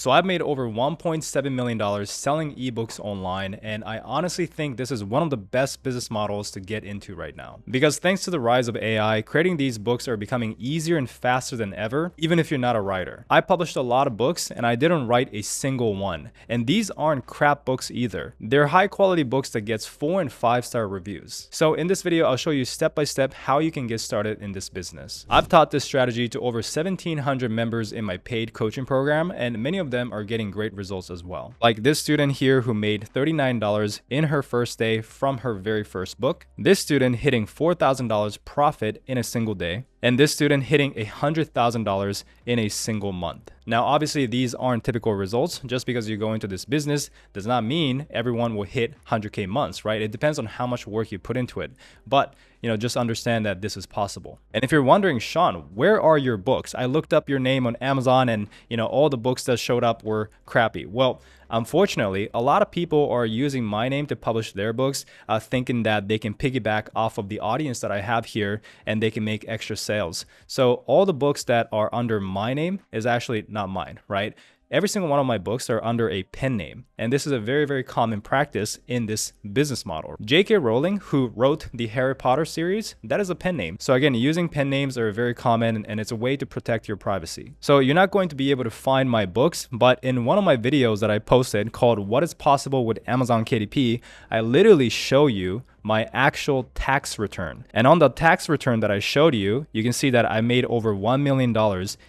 So I've made over $1.7 million selling ebooks online, and I honestly think this is one of the best business models to get into right now. Because thanks to the rise of AI, creating these books are becoming easier and faster than ever, even if you're not a writer. I published a lot of books and I didn't write a single one. And these aren't crap books either. They're high quality books that gets 4 and 5-star reviews. So in this video, I'll show you step by step how you can get started in this business. I've taught this strategy to over 1,700 members in my paid coaching program, and many of them are getting great results as well. Like this student here who made $39 in her first day from her very first book. This student hitting $4,000 profit in a single day. And this student hitting $100,000 in a single month. Now, obviously, these aren't typical results. Just because you go into this business does not mean everyone will hit 100K months, right? It depends on how much work you put into it. But, just understand that this is possible. And if you're wondering, Sean, where are your books? I looked up your name on Amazon and, all the books that showed up were crappy. Well, unfortunately, a lot of people are using my name to publish their books, thinking that they can piggyback off of the audience that I have here and they can make extra sales. So all the books that are under my name is actually not mine, right? Every single one of my books are under a pen name, and this is a very, very common practice in this business model. J.K. Rowling, who wrote the Harry Potter series, that is a pen name. So again, using pen names are very common, and it's a way to protect your privacy. So you're not going to be able to find my books, but in one of my videos that I posted called What is Possible with Amazon KDP, I literally show you my actual tax return. And on the tax return that I showed you, you can see that I made over $1 million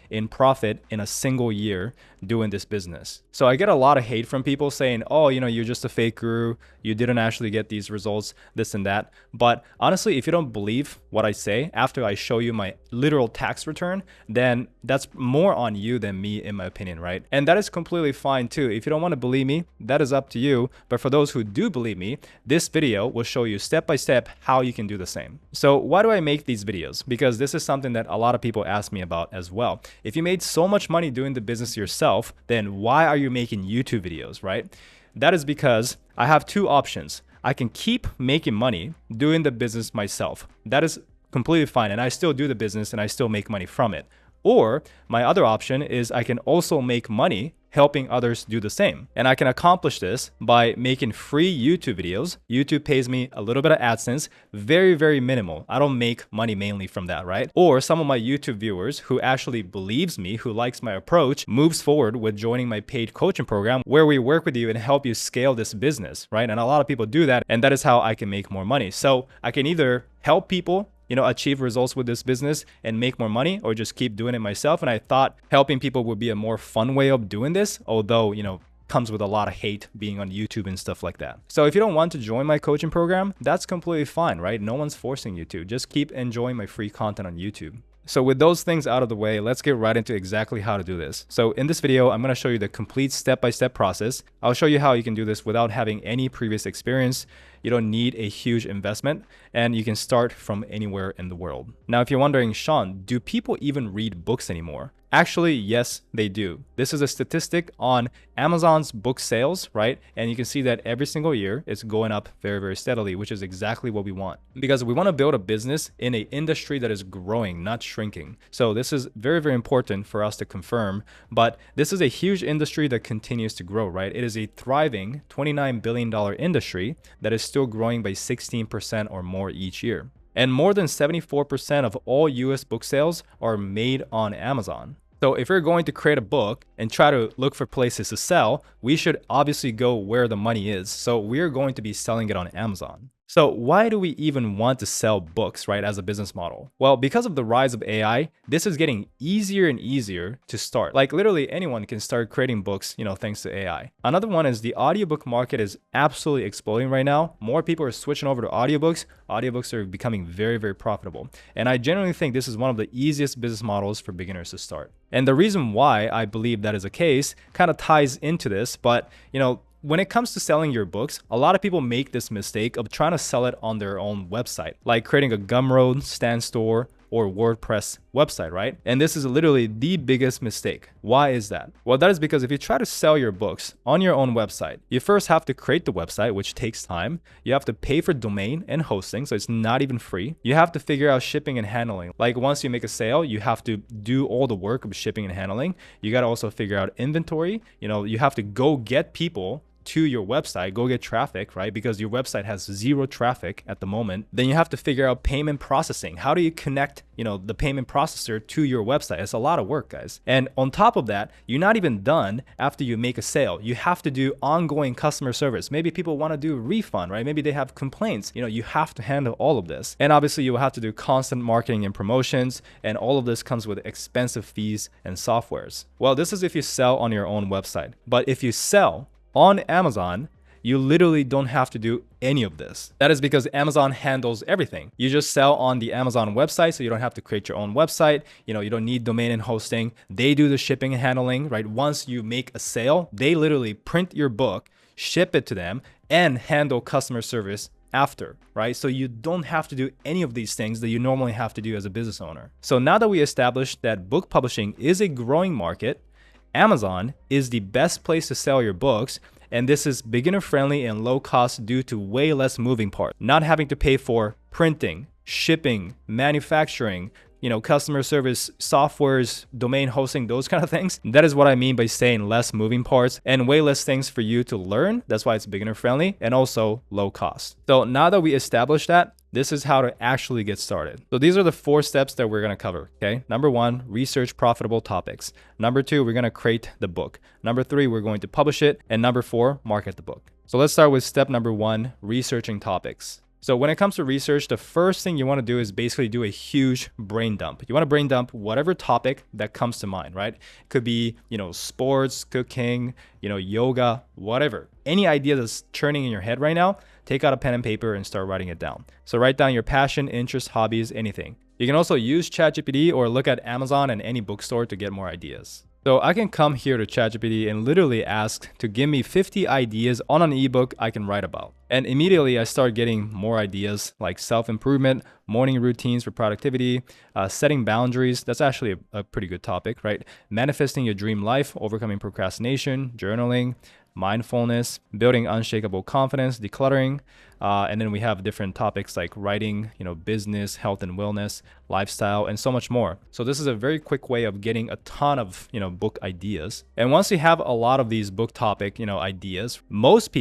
in profit in a single year doing this business. So I get a lot of hate from people saying, oh, you're just a fake guru. You didn't actually get these results, this and that. But honestly, if you don't believe what I say after I show you my literal tax return, then that's more on you than me, in my opinion, right? And that is completely fine too. If you don't want to believe me, that is up to you. But for those who do believe me, this video will show you step by step how you can do the same. So why do I make these videos? Because this is something that a lot of people ask me about as well. If you made so much money doing the business yourself, then why are you making YouTube videos, right? That is because I have two options. I can keep making money doing the business myself. That is completely fine. And I still do the business and I still make money from it. Or my other option is I can also make money helping others do the same. And I can accomplish this by making free YouTube videos. YouTube pays me a little bit of AdSense, very, very minimal. I don't make money mainly from that, right? Or some of my YouTube viewers who actually believes me, who likes my approach, moves forward with joining my paid coaching program where we work with you and help you scale this business, right? And a lot of people do that, and that is how I can make more money. So I can either help people achieve results with this business and make more money, or just keep doing it myself. And I thought helping people would be a more fun way of doing this, although, comes with a lot of hate being on YouTube and stuff like that. So if you don't want to join my coaching program, that's completely fine, right? No one's forcing you to. Just keep enjoying my free content on YouTube. So with those things out of the way, let's get right into exactly how to do this. So in this video, I'm going to show you the complete step-by-step process. I'll show you how you can do this without having any previous experience. You don't need a huge investment, and you can start from anywhere in the world. Now, if you're wondering, Sean, do people even read books anymore? Actually, yes, they do. This is a statistic on Amazon's book sales, right? And you can see that every single year it's going up very, very steadily, which is exactly what we want. Because we want to build a business in an industry that is growing, not shrinking. So this is very, very important for us to confirm. But this is a huge industry that continues to grow, right? It is a thriving $29 billion industry that is still growing by 16% or more each year. And more than 74% of all US book sales are made on Amazon. So if you're going to create a book and try to look for places to sell, we should obviously go where the money is. So we're going to be selling it on Amazon. So why do we even want to sell books, right, as a business model? Well, because of the rise of AI, this is getting easier and easier to start. Like literally anyone can start creating books, thanks to AI. Another one is the audiobook market is absolutely exploding right now. More people are switching over to audiobooks. Audiobooks are becoming very, very profitable. And I genuinely think this is one of the easiest business models for beginners to start. And the reason why I believe that is the case kind of ties into this, but when it comes to selling your books, a lot of people make this mistake of trying to sell it on their own website, like creating a Gumroad, Stan Store, or WordPress website, right? And this is literally the biggest mistake. Why is that? Well, that is because if you try to sell your books on your own website, you first have to create the website, which takes time. You have to pay for domain and hosting, so it's not even free. You have to figure out shipping and handling. Like once you make a sale, you have to do all the work of shipping and handling. You got to also figure out inventory. You have to go get people to your website, go get traffic, right? Because your website has zero traffic at the moment. Then you have to figure out payment processing. How do you connect, the payment processor to your website? It's a lot of work, guys. And on top of that, you're not even done after you make a sale. You have to do ongoing customer service. Maybe people want to do a refund, right? Maybe they have complaints. You have to handle all of this. And obviously you will have to do constant marketing and promotions. And all of this comes with expensive fees and softwares. Well, this is if you sell on your own website. But if you sell on Amazon, you literally don't have to do any of this. That is because Amazon handles everything. You just sell on the Amazon website, so you don't have to create your own website. You don't need domain and hosting. They do the shipping and handling, right? Once you make a sale, they literally print your book, ship it to them, and handle customer service after, right? So you don't have to do any of these things that you normally have to do as a business owner. So now that we established that book publishing is a growing market, Amazon is the best place to sell your books, and this is beginner friendly and low cost due to way less moving parts, not having to pay for printing, shipping, manufacturing, customer service, softwares, domain hosting, those kind of things. That is what I mean by saying less moving parts and way less things for you to learn. That's why it's beginner friendly and also low cost. So now that we established that, this is how to actually get started. So these are the 4 steps that we're going to cover, okay? Number 1, research profitable topics. Number 2, we're going to create the book. Number 3, we're going to publish it. And number 4, market the book. So let's start with step number 1, researching topics. So when it comes to research, the first thing you want to do is basically do a huge brain dump. You want to brain dump whatever topic that comes to mind, right? It could be, sports, cooking, yoga, whatever. Any idea that's churning in your head right now, take out a pen and paper and start writing it down. So write down your passion, interest, hobbies, anything. You can also use ChatGPT or look at Amazon and any bookstore to get more ideas. So I can come here to ChatGPT and literally ask to give me 50 ideas on an ebook I can write about. And immediately I start getting more ideas like self-improvement, morning routines for productivity, setting boundaries. That's actually a pretty good topic, right? Manifesting your dream life, overcoming procrastination, journaling, mindfulness, building unshakable confidence, decluttering. And then we have different topics like writing, business, health and wellness, lifestyle, and so much more. So this is a very quick way of getting a ton of, book ideas. And once you have a lot of these book topic, ideas, most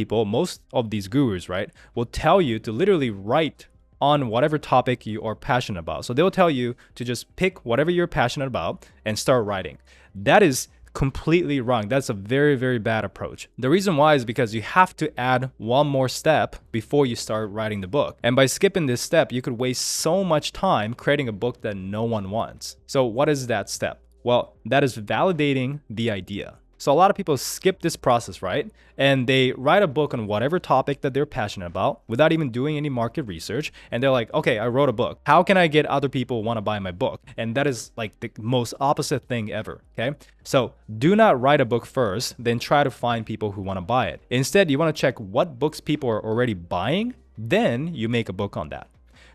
of these gurus, right, will tell you to literally write on whatever topic you are passionate about. So they'll tell you to just pick whatever you're passionate about and start writing. That is completely wrong. That's a very, very bad approach. The reason why is because you have to add one more step before you start writing the book. And by skipping this step, you could waste so much time creating a book that no one wants. So what is that step? Well, that is validating the idea. So a lot of people skip this process, right? And they write a book on whatever topic that they're passionate about without even doing any market research. And they're like, okay, I wrote a book. How can I get other people want to buy my book? And that is like the most opposite thing ever, okay? So do not write a book first, then try to find people who want to buy it. Instead, you want to check what books people are already buying, then you make a book on that.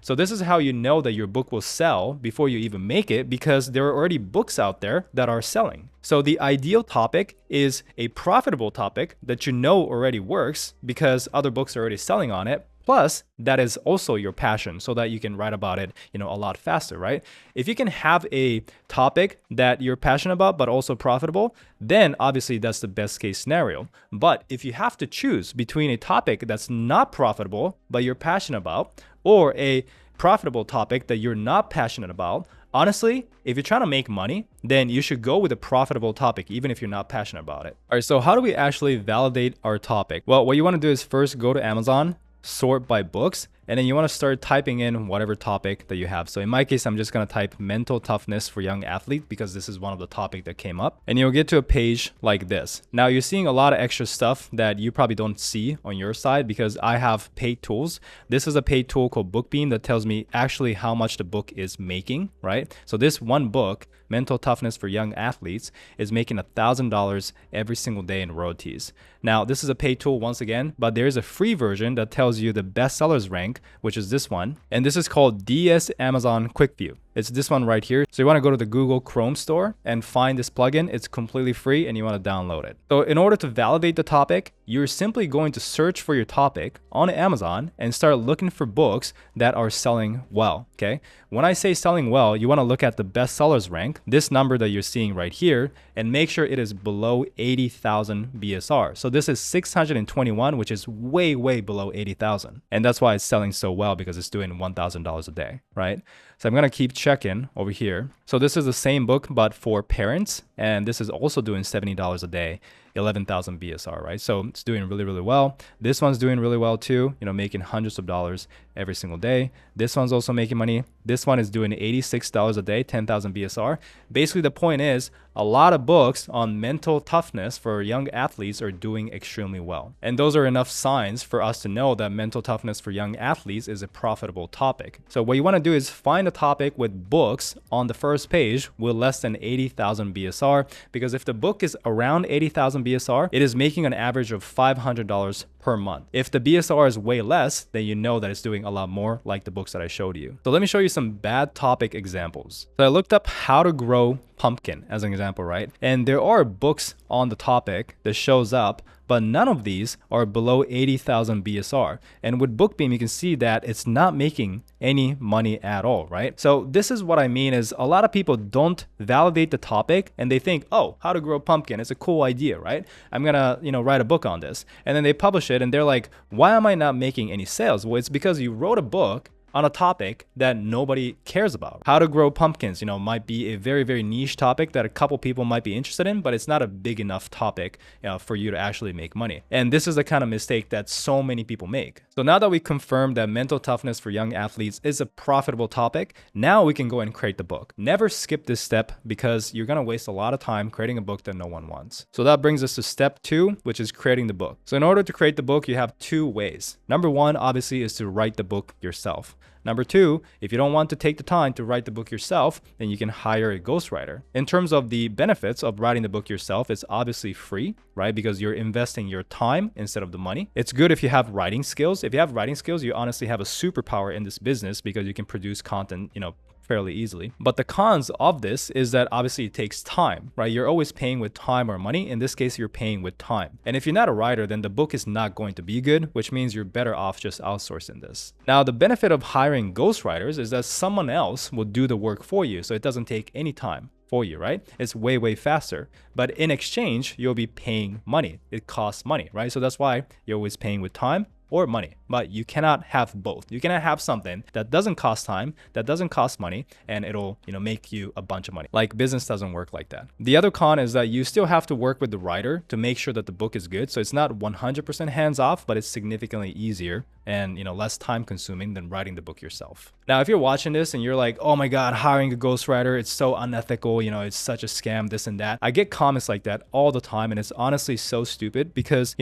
So this is how you know that your book will sell before you even make it, because there are already books out there that are selling. So the ideal topic is a profitable topic that you know already works because other books are already selling on it. Plus, that is also your passion so that you can write about it, a lot faster, right? If you can have a topic that you're passionate about, but also profitable, then obviously that's the best case scenario. But if you have to choose between a topic that's not profitable, but you're passionate about, or a profitable topic that you're not passionate about, honestly, if you're trying to make money, then you should go with a profitable topic, even if you're not passionate about it. All right, so how do we actually validate our topic? Well, what you want to do is first go to Amazon, sort by books, and then you want to start typing in whatever topic that you have. So in my case, I'm just going to type mental toughness for young athletes because this is one of the topics that came up. And you'll get to a page like this. Now you're seeing a lot of extra stuff that you probably don't see on your side because I have paid tools. This is a paid tool called BookBeam that tells me actually how much the book is making, right? So this one book, Mental Toughness for Young Athletes, is making $1,000 every single day in royalties. Now, this is a paid tool once again, but there is a free version that tells you the bestsellers rank, which is this one. And this is called DS Amazon Quick View. It's this one right here. So you want to go to the Google Chrome store and find this plugin. It's completely free and you want to download it. So in order to validate the topic, you're simply going to search for your topic on Amazon and start looking for books that are selling well, okay? When I say selling well, you want to look at the bestsellers rank, this number that you're seeing right here, and make sure it is below 80,000 BSR. So this is 621, which is way, way below 80,000. And that's why it's selling so well, because it's doing $1,000 a day, right? So I'm going to keep checking over here. So this is the same book, but for parents. And this is also doing $70 a day, 11,000 BSR, right? So it's doing really, really well. This one's doing really well too, making hundreds of dollars every single day. This one's also making money. This one is doing $86 a day, 10,000 BSR. Basically, the point is a lot of books on mental toughness for young athletes are doing extremely well. And those are enough signs for us to know that mental toughness for young athletes is a profitable topic. So what you want to do is find a topic with books on the first page with less than 80,000 BSR, because if the book is around 80,000 BSR, it is making an average of $500 per month. If the BSR is way less, then you know that it's doing a lot more, like the books that I showed you. So let me show you some bad topic examples. So I looked up how to grow pumpkin as an example, right? And there are books on the topic that shows up, but none of these are below 80,000 BSR. And with Bookbeam, you can see that it's not making any money at all, right? So this is what I mean is a lot of people don't validate the topic and they think, oh, how to grow pumpkin, it's a cool idea, right? I'm gonna, write a book on this. And then they publish it and they're like, why am I not making any sales? Well, it's because you wrote a book on a topic that nobody cares about. How to grow pumpkins, might be a very, very niche topic that a couple people might be interested in, but it's not a big enough topic for you to actually make money. And this is the kind of mistake that so many people make. So now that we confirmed that mental toughness for young athletes is a profitable topic, now we can go and create the book. Never skip this step because you're gonna waste a lot of time creating a book that no one wants. So that brings us to step 2, which is creating the book. So in order to create the book, you have 2 ways. Number 1, obviously, is to write the book yourself. Number 2, if you don't want to take the time to write the book yourself, then you can hire a ghostwriter. In terms of the benefits of writing the book yourself, it's obviously free, right? Because you're investing your time instead of the money. It's good if you have writing skills. If you have writing skills, you honestly have a superpower in this business because you can produce content, fairly easily. But the cons of this is that obviously it takes time, right? You're always paying with time or money. In this case, you're paying with time. And if you're not a writer, then the book is not going to be good, which means you're better off just outsourcing this. Now, the benefit of hiring ghostwriters is that someone else will do the work for you. So it doesn't take any time for you, right? It's way, way faster. But in exchange, you'll be paying money. It costs money, right? So that's why you're always paying with time or money, but you cannot have both. You cannot have something that doesn't cost time, that doesn't cost money, and it'll, make you a bunch of money. Like, business doesn't work like that. The other con is that you still have to work with the writer to make sure that the book is good. So it's not 100% hands off, but it's significantly easier and, less time consuming than writing the book yourself. Now, if you're watching this and you're like, oh my God, hiring a ghostwriter, it's so unethical, it's such a scam, this and that. I get comments like that all the time, and it's honestly so stupid because,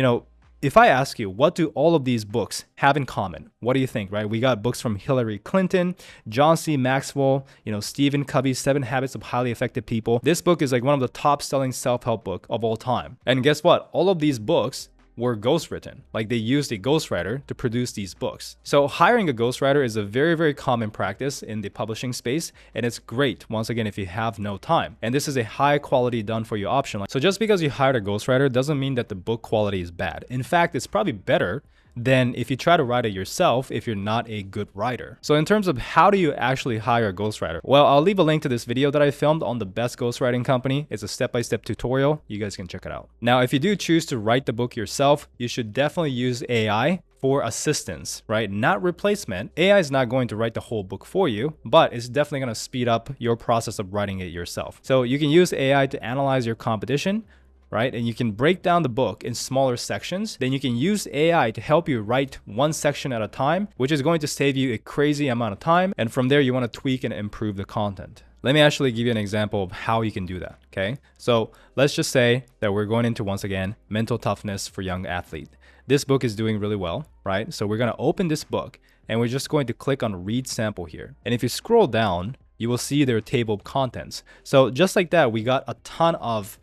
if I ask you, what do all of these books have in common? What do you think, right? We got books from Hillary Clinton, John C. Maxwell, Stephen Covey's 7 Habits of Highly Effective People. This book is like one of the top selling self-help book of all time. And guess what? All of these books were ghostwritten. Like, they used a ghostwriter to produce these books. So hiring a ghostwriter is a very, very common practice in the publishing space. And it's great, once again, if you have no time. And this is a high quality done for you option. So just because you hired a ghostwriter doesn't mean that the book quality is bad. In fact, it's probably better than if you try to write it yourself if you're not a good writer. So in terms of how do you actually hire a ghostwriter? Well, I'll leave a link to this video that I filmed on the best ghostwriting company. It's a step-by-step tutorial. You guys can check it out. Now, if you do choose to write the book yourself, you should definitely use AI for assistance, right? Not replacement. AI is not going to write the whole book for you, but it's definitely going to speed up your process of writing it yourself. So you can use AI to analyze your competition, right? And you can break down the book in smaller sections. Then you can use AI to help you write one section at a time, which is going to save you a crazy amount of time. And from there, you want to tweak and improve the content. Let me actually give you an example of how you can do that, okay? So let's just say that we're going into, once again, mental toughness for young athlete. This book is doing really well, right? So we're going to open this book and we're just going to click on read sample here. And if you scroll down, you will see their table of contents. So just like that, we got a ton of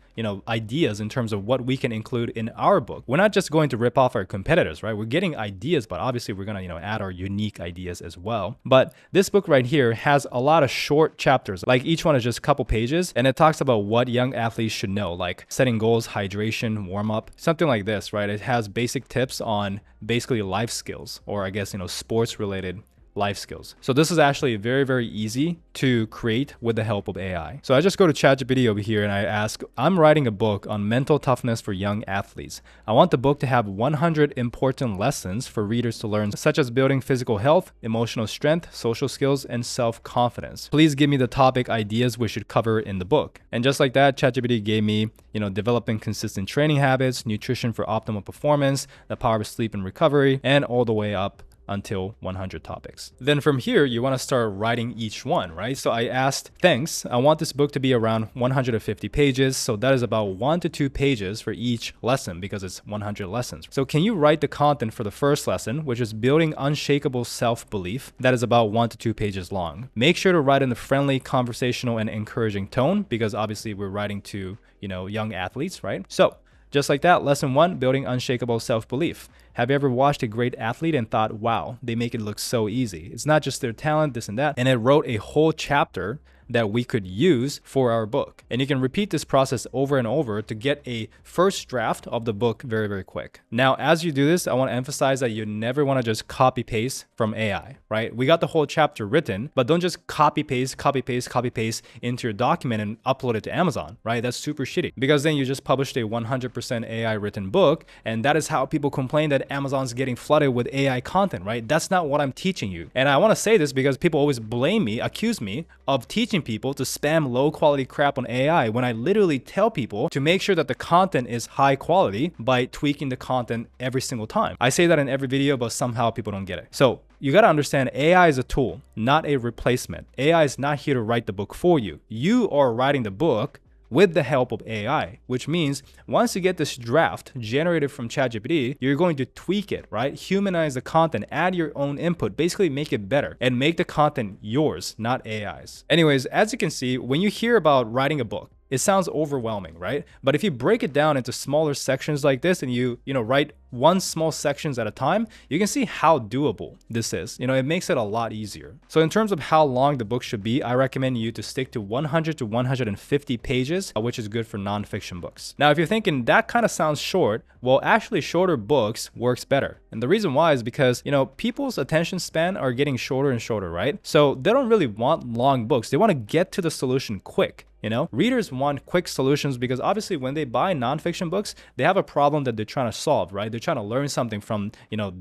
ideas in terms of what we can include in our book. We're not just going to rip off our competitors, right? We're getting ideas, but obviously we're going to, add our unique ideas as well. But this book right here has a lot of short chapters. Like each one is just a couple pages, and it talks about what young athletes should know, like setting goals, hydration, warm up, something like this, right? It has basic tips on basically life skills, or I guess, sports related life skills. So this is actually very, very easy to create with the help of AI. So I just go to ChatGPT over here and I ask, I'm writing a book on mental toughness for young athletes. I want the book to have 100 important lessons for readers to learn, such as building physical health, emotional strength, social skills, and self-confidence. Please give me the topic ideas we should cover in the book. And just like that, ChatGPT gave me, developing consistent training habits, nutrition for optimal performance, the power of sleep and recovery, and all the way up until 100 topics. Then from here, you want to start writing each one, right? So I asked, thanks, I want this book to be around 150 pages. So that is about 1 to 2 pages for each lesson because it's 100 lessons. So can you write the content for the first lesson, which is building unshakable self-belief? That is about 1 to 2 pages long. Make sure to write in a friendly, conversational, and encouraging tone because obviously we're writing to, young athletes, right? So just like that, lesson 1, building unshakable self-belief. Have you ever watched a great athlete and thought, wow, they make it look so easy? It's not just their talent, this and that. And it wrote a whole chapter that we could use for our book. And you can repeat this process over and over to get a first draft of the book very, very quick. Now, as you do this, I want to emphasize that you never want to just copy paste from AI, right? We got the whole chapter written, but don't just copy paste into your document and upload it to Amazon, right? That's super shitty because then you just published a 100% AI written book. And that is how people complain that Amazon's getting flooded with AI content, right? That's not what I'm teaching you. And I want to say this because people always accuse me of teaching people to spam low quality crap on AI when I literally tell people to make sure that the content is high quality by tweaking the content every single time. I say that in every video, but somehow people don't get it. So you got to understand AI is a tool, not a replacement. AI is not here to write the book for you. You are writing the book with the help of AI, which means once you get this draft generated from ChatGPT, you're going to tweak it, right? Humanize the content, add your own input, basically make it better and make the content yours, not AI's. Anyways, as you can see, when you hear about writing a book, it sounds overwhelming, right? But if you break it down into smaller sections like this and you write one small sections at a time, you can see how doable this is. It makes it a lot easier. So in terms of how long the book should be, I recommend you to stick to 100 to 150 pages, which is good for nonfiction books. Now, if you're thinking that kind of sounds short, well, actually shorter books works better. And the reason why is because, people's attention span are getting shorter and shorter, right? So they don't really want long books. They want to get to the solution quick. Readers want quick solutions because obviously when they buy nonfiction books, they have a problem that they're trying to solve, right? They're trying to learn something from,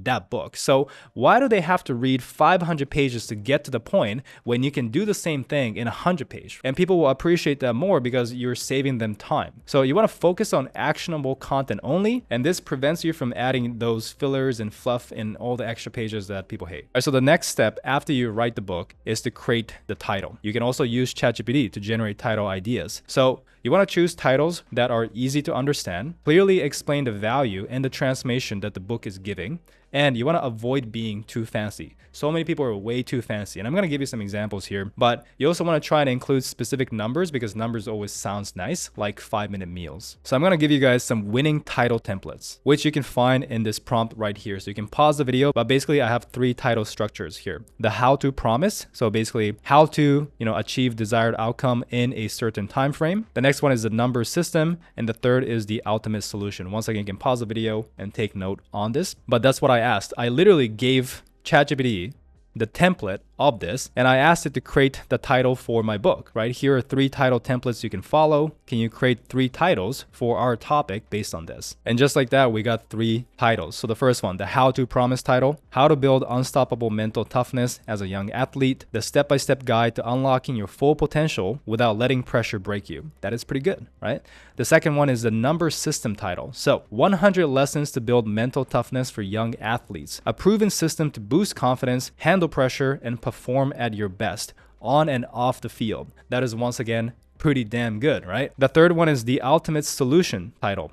that book. So why do they have to read 500 pages to get to the point when you can do the same thing in 100 pages? And people will appreciate that more because you're saving them time. So you want to focus on actionable content only, and this prevents you from adding those fillers and fluff in all the extra pages that people hate. All right, so the next step after you write the book is to create the title. You can also use ChatGPT to generate title ideas. So you want to choose titles that are easy to understand, clearly explain the value and the transformation that the book is giving, and you want to avoid being too fancy. So many people are way too fancy, and I'm going to give you some examples here, but you also want to try to include specific numbers because numbers always sounds nice, like 5-minute meals. So I'm going to give you guys some winning title templates, which you can find in this prompt right here. So you can pause the video, but basically I have 3 title structures here. The how to promise, so basically how to, achieve desired outcome in a certain time frame. The next one is the number system, and the third is the ultimate solution. Once again, you can pause the video and take note on this, but that's what I asked. I literally gave ChatGPT the template of this, and I asked it to create the title for my book, right? Here are 3 title templates you can follow. Can you create 3 titles for our topic based on this? And just like that, we got 3 titles. So the first one, the how to promise title, how to build unstoppable mental toughness as a young athlete, the step-by-step guide to unlocking your full potential without letting pressure break you. That is pretty good, right? The second one is the number system title. So 100 lessons to build mental toughness for young athletes, a proven system to boost confidence, handle pressure, and perform at your best on and off the field. That is once again pretty damn good, right? The third one is the ultimate solution title.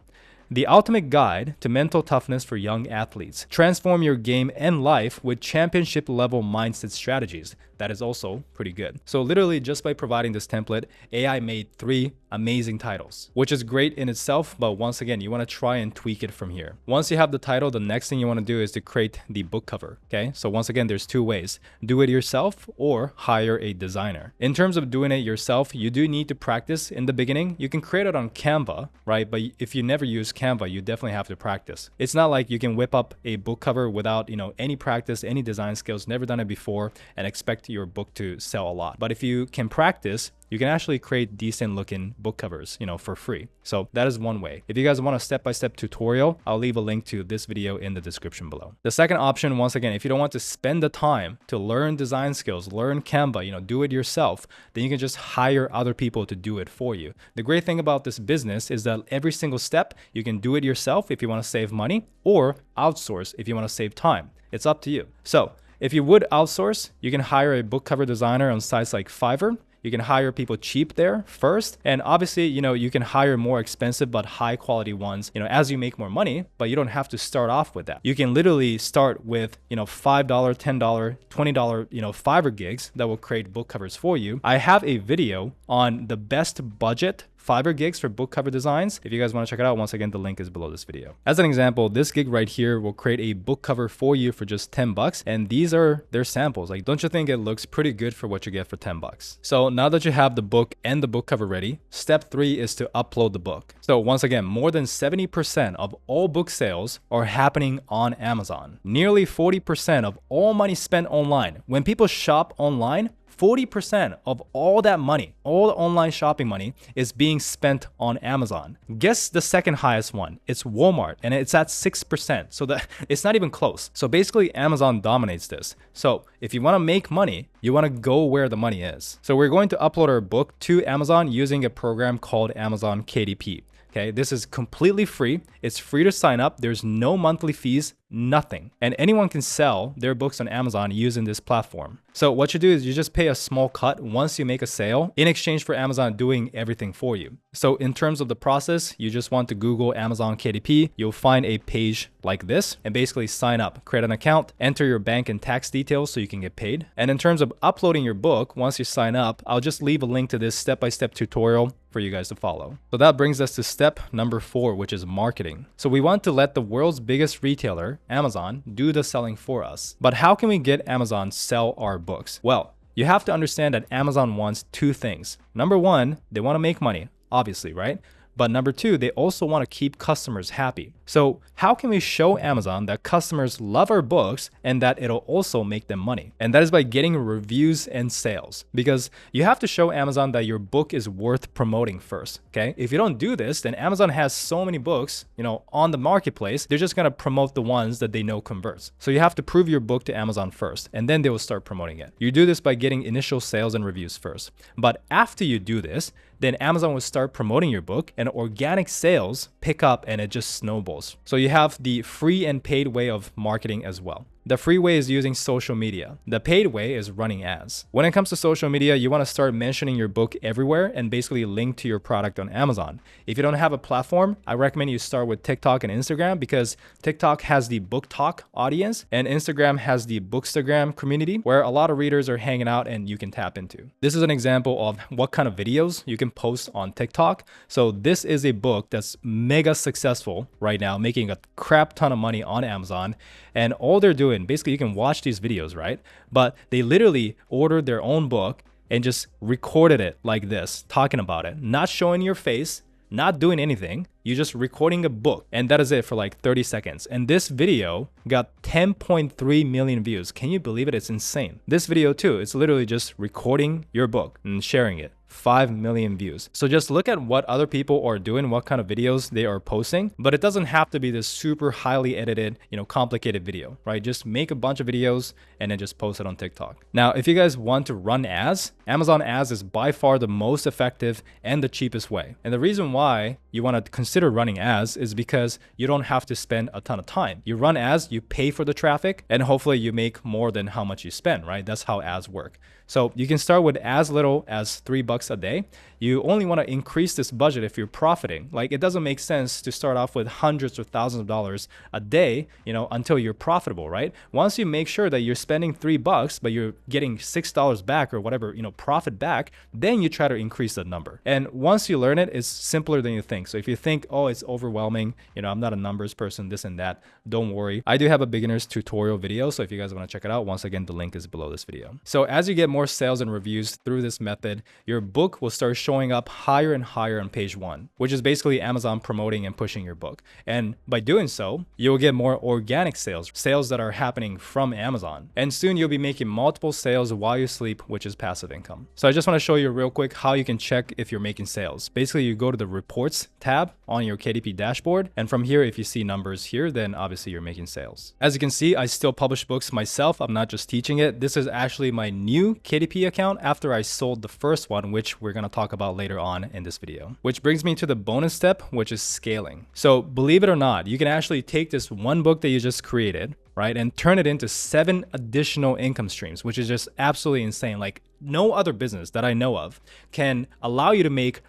The ultimate guide to mental toughness for young athletes. Transform your game and life with championship level mindset strategies. that is also pretty good. So literally just by providing this template, AI made 3 amazing titles, which is great in itself. But once again, you want to try and tweak it from here. Once you have the title, the next thing you want to do is to create the book cover. Okay, so once again, there's 2 ways: do it yourself or hire a designer. In terms of doing it yourself, you do need to practice in the beginning. You can create it on Canva, right? But if you never use Canva, you definitely have to practice. It's not like you can whip up a book cover without, any practice, any design skills, never done it before, and expect your book to sell a lot. But if you can practice, you can actually create decent looking book covers, for free. So that is one way. If you guys want a step-by-step tutorial, I'll leave a link to this video in the description below. The second option, once again, if you don't want to spend the time to learn design skills, learn Canva, do it yourself, then you can just hire other people to do it for you. The great thing about this business is that every single step, you can do it yourself if you want to save money, or outsource if you want to save time. It's up to you. So if you would outsource, you can hire a book cover designer on sites like Fiverr. You can hire people cheap there first. And obviously, you can hire more expensive but high quality ones, as you make more money, but you don't have to start off with that. You can literally start with, $5, $10, $20, Fiverr gigs that will create book covers for you. I have a video on the best budget Fiverr gigs for book cover designs. If you guys want to check it out, once again, the link is below this video. As an example, this gig right here will create a book cover for you for just 10 bucks. And these are their samples. Like, don't you think it looks pretty good for what you get for 10 bucks? So now that you have the book and the book cover ready, step 3 is to upload the book. So once again, more than 70% of all book sales are happening on Amazon. Nearly 40% of all money spent online. When people shop online, 40% of all that money, all the online shopping money, is being spent on Amazon. Guess the second highest one. It's Walmart, and it's at 6%. So it's not even close. So basically, Amazon dominates this. So if you want to make money, you want to go where the money is. So we're going to upload our book to Amazon using a program called Amazon KDP. Okay, this is completely free. It's free to sign up. There's no monthly fees, nothing. And anyone can sell their books on Amazon using this platform. So what you do is you just pay a small cut once you make a sale in exchange for Amazon doing everything for you. So in terms of the process, you just want to Google Amazon KDP. You'll find a page like this and basically sign up, create an account, enter your bank and tax details so you can get paid. And in terms of uploading your book, once you sign up, I'll just leave a link to this step-by-step tutorial for you guys to follow. So that brings us to step number 4, which is marketing. So we want to let the world's biggest retailer, Amazon, do the selling for us. But how can we get Amazon sell our books? Well, you have to understand that Amazon wants 2 things. Number 1, they want to make money, obviously, right? But number 2, they also want to keep customers happy. So how can we show Amazon that customers love our books and that it'll also make them money? And that is by getting reviews and sales, because you have to show Amazon that your book is worth promoting first. Okay. If you don't do this, then Amazon has so many books, on the marketplace, they're just going to promote the ones that they know converts. So you have to prove your book to Amazon first, and then they will start promoting it. You do this by getting initial sales and reviews first. But after you do this, then Amazon will start promoting your book and organic sales pick up and it just snowballs. So you have the free and paid way of marketing as well. The free way is using social media. The paid way is running ads. When it comes to social media, you want to start mentioning your book everywhere and basically link to your product on Amazon. If you don't have a platform, I recommend you start with TikTok and Instagram, because TikTok has the book talk audience and Instagram has the bookstagram community where a lot of readers are hanging out and you can tap into. This is an example of what kind of videos you can post on TikTok. So this is a book that's mega successful right now, making a crap ton of money on Amazon. And all they're doing, basically you can watch these videos, right? But they literally ordered their own book and just recorded it like this, talking about it, not showing your face, not doing anything. You're just recording a book, and that is it for like 30 seconds. And this video got 10.3 million views. Can you believe it? It's insane. This video too, it's literally just recording your book and sharing it. 5 million views. So just look at what other people are doing, what kind of videos they are posting, but it doesn't have to be this super highly edited, complicated video, right? Just make a bunch of videos and then just post it on TikTok. Now, if you guys want to run ads, Amazon ads is by far the most effective and the cheapest way. And the reason why you want to consider running ads is because you don't have to spend a ton of time. You run ads, you pay for the traffic, and hopefully you make more than how much you spend, right? That's how ads work. So you can start with as little as $3 a day. You only want to increase this budget if you're profiting. Like, it doesn't make sense to start off with hundreds or thousands of dollars a day, until you're profitable, right? Once you make sure that you're spending $3, but you're getting $6 back or whatever, profit back, then you try to increase that number. And once you learn it, it's simpler than you think. So if you think, oh, it's overwhelming, I'm not a numbers person, this and that, don't worry. I do have a beginner's tutorial video. So if you guys want to check it out, once again, the link is below this video. So as you get more sales and reviews through this method, your book will start showing up higher and higher on page 1, which is basically Amazon promoting and pushing your book. And by doing so, you'll get more organic sales that are happening from Amazon. And soon you'll be making multiple sales while you sleep, which is passive income. So I just want to show you real quick how you can check if you're making sales. Basically, you go to the reports tab on your KDP dashboard. And from here, if you see numbers here, then obviously you're making sales. As you can see, I still publish books myself. I'm not just teaching it. This is actually my new KDP account after I sold the first one, which we're going to talk about later on in this video. Which brings me to the bonus step, which is scaling. So believe it or not, you can actually take this one book that you just created, right, and turn it into 7 additional income streams, which is just absolutely insane. Like, no other business that I know of can allow you to make,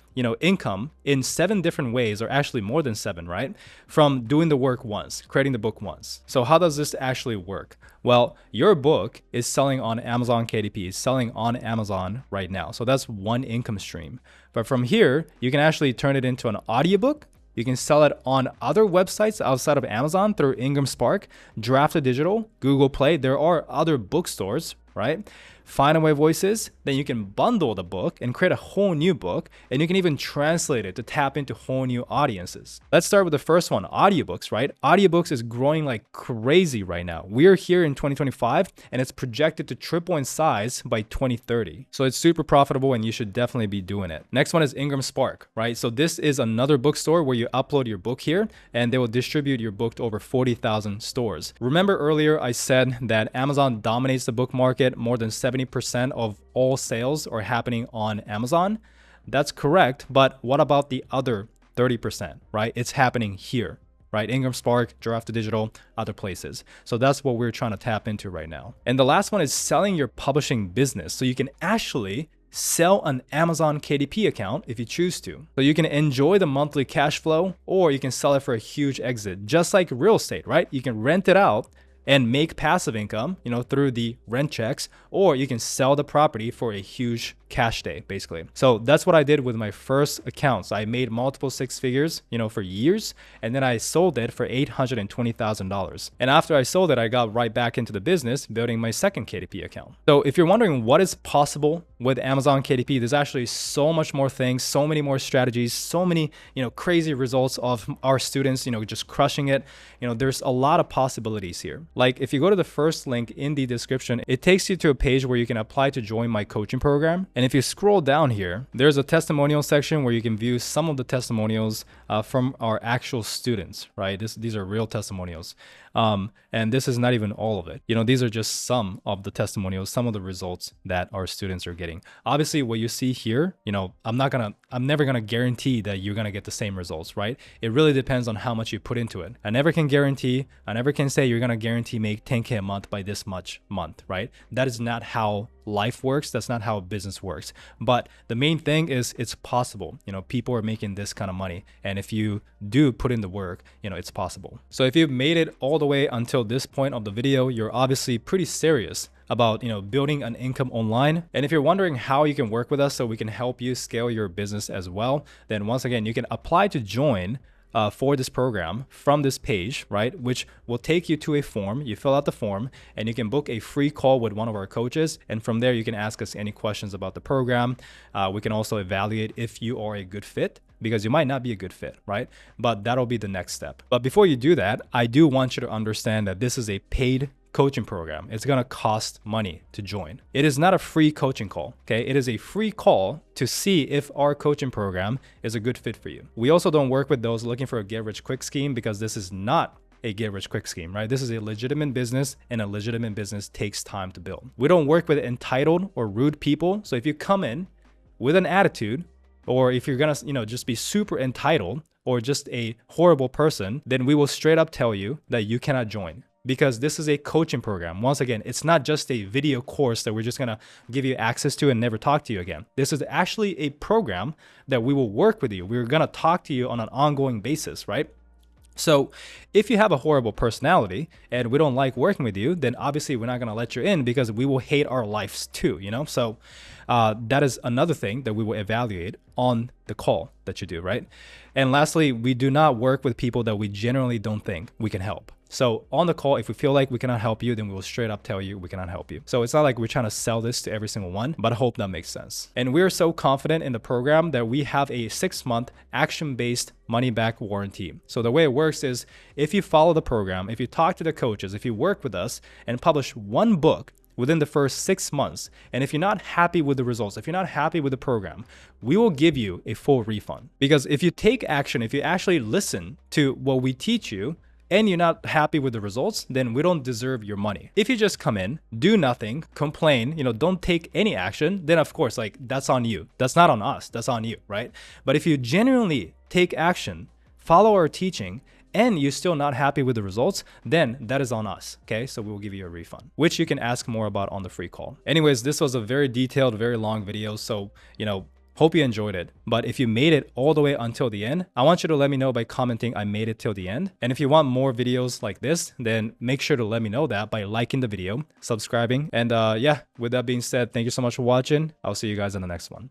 income in 7 different ways, or actually more than 7, right? From doing the work once, creating the book once. So how does this actually work? Well, your book is selling on Amazon KDP, is selling on Amazon right now. So that's one income stream. But from here, you can actually turn it into an audiobook. You can sell it on other websites outside of Amazon through Ingram Spark, Draft Digital, Google Play. There are other bookstores, right? Findaway Voices. Then you can bundle the book and create a whole new book, and you can even translate it to tap into whole new audiences. Let's start with the first one, audiobooks, right? Audiobooks is growing like crazy right now. We're here in 2025, and it's projected to triple in size by 2030. So it's super profitable, and you should definitely be doing it. Next one is Ingram Spark, right? So this is another bookstore where you upload your book here, and they will distribute your book to over 40,000 stores. Remember earlier I said that Amazon dominates the book market. More than 70% of all sales are happening on Amazon. That's correct, but what about the other 30%, right? It's happening here, right? Ingram Spark, Draft Digital, other places. So that's what we're trying to tap into right now. And the last one is selling your publishing business. So you can actually sell an Amazon KDP account if you choose to. So you can enjoy the monthly cash flow, or you can sell it for a huge exit, just like real estate, right? You can rent it out and make passive income, through the rent checks, or you can sell the property for a huge cash day, basically. So that's what I did with my first accounts. I made multiple 6 figures, for years, and then I sold it for $820,000. And after I sold it, I got right back into the business building my second KDP account. So if you're wondering what is possible with Amazon KDP, there's actually so much more things, so many more strategies, so many, crazy results of our students, just crushing it. There's a lot of possibilities here. Like, if you go to the first link in the description, it takes you to a page where you can apply to join my coaching program. And if you scroll down here, there's a testimonial section where you can view some of the testimonials from our actual students, right? These are real testimonials. And this is not even all of it. These are just some of the testimonials, some of the results that our students are getting. Obviously, what you see here, I'm never gonna guarantee that you're gonna get the same results, right? It really depends on how much you put into it. I never can say you're gonna guarantee make 10K a month by this much month, right? That is not how life works. That's not how business works. But the main thing is it's possible. People are making this kind of money. And if you do put in the work, it's possible. So if you've made it all the way until this point of the video, you're obviously pretty serious about building an income online. And if you're wondering how you can work with us so we can help you scale your business as well, then once again, you can apply to join for this program from this page, right? Which will take you to a form. You fill out the form and you can book a free call with one of our coaches. And from there, you can ask us any questions about the program. We can also evaluate if you are a good fit, because you might not be a good fit, right? But that'll be the next step. But before you do that, I do want you to understand that this is a paid coaching program. It's going to cost money to join. It is not a free coaching call, okay? It is a free call to see if our coaching program is a good fit for you. We also don't work with those looking for a get-rich-quick scheme, because this is not a get-rich-quick scheme, right? This is a legitimate business, and a legitimate business takes time to build. We don't work with entitled or rude people. So if you come in with an attitude, or if you're gonna, just be super entitled or just a horrible person, then we will straight up tell you that you cannot join. because this is a coaching program. Once again, it's not just a video course that we're just gonna give you access to and never talk to you again. This is actually a program that we will work with you. We're gonna talk to you on an ongoing basis, right? So if you have a horrible personality and we don't like working with you, then obviously we're not going to let you in because we will hate our lives too, you know? So that is another thing that we will evaluate on the call that you do, right? And lastly, we do not work with people that we generally don't think we can help. So on the call, if we feel like we cannot help you, then we will straight up tell you we cannot help you. So it's not like we're trying to sell this to every single one, but I hope that makes sense. And we're so confident in the program that we have a 6-month action-based money-back warranty. So the way it works is if you follow the program, if you talk to the coaches, if you work with us and publish one book within the first 6 months, and if you're not happy with the results, if you're not happy with the program, we will give you a full refund. Because if you take action, if you actually listen to what we teach you, and you're not happy with the results, then we don't deserve your money. If you just come in, do nothing, complain, don't take any action, then of course, like, that's on you. That's not on us, that's on you, right? But if you genuinely take action, follow our teaching, and you're still not happy with the results, then that is on us, okay? So we will give you a refund, which you can ask more about on the free call. Anyways, this was a very detailed, very long video, so, hope you enjoyed it. But if you made it all the way until the end, I want you to let me know by commenting I made it till the end. And if you want more videos like this, then make sure to let me know that by liking the video, subscribing. And yeah, with that being said, thank you so much for watching. I'll see you guys in the next one.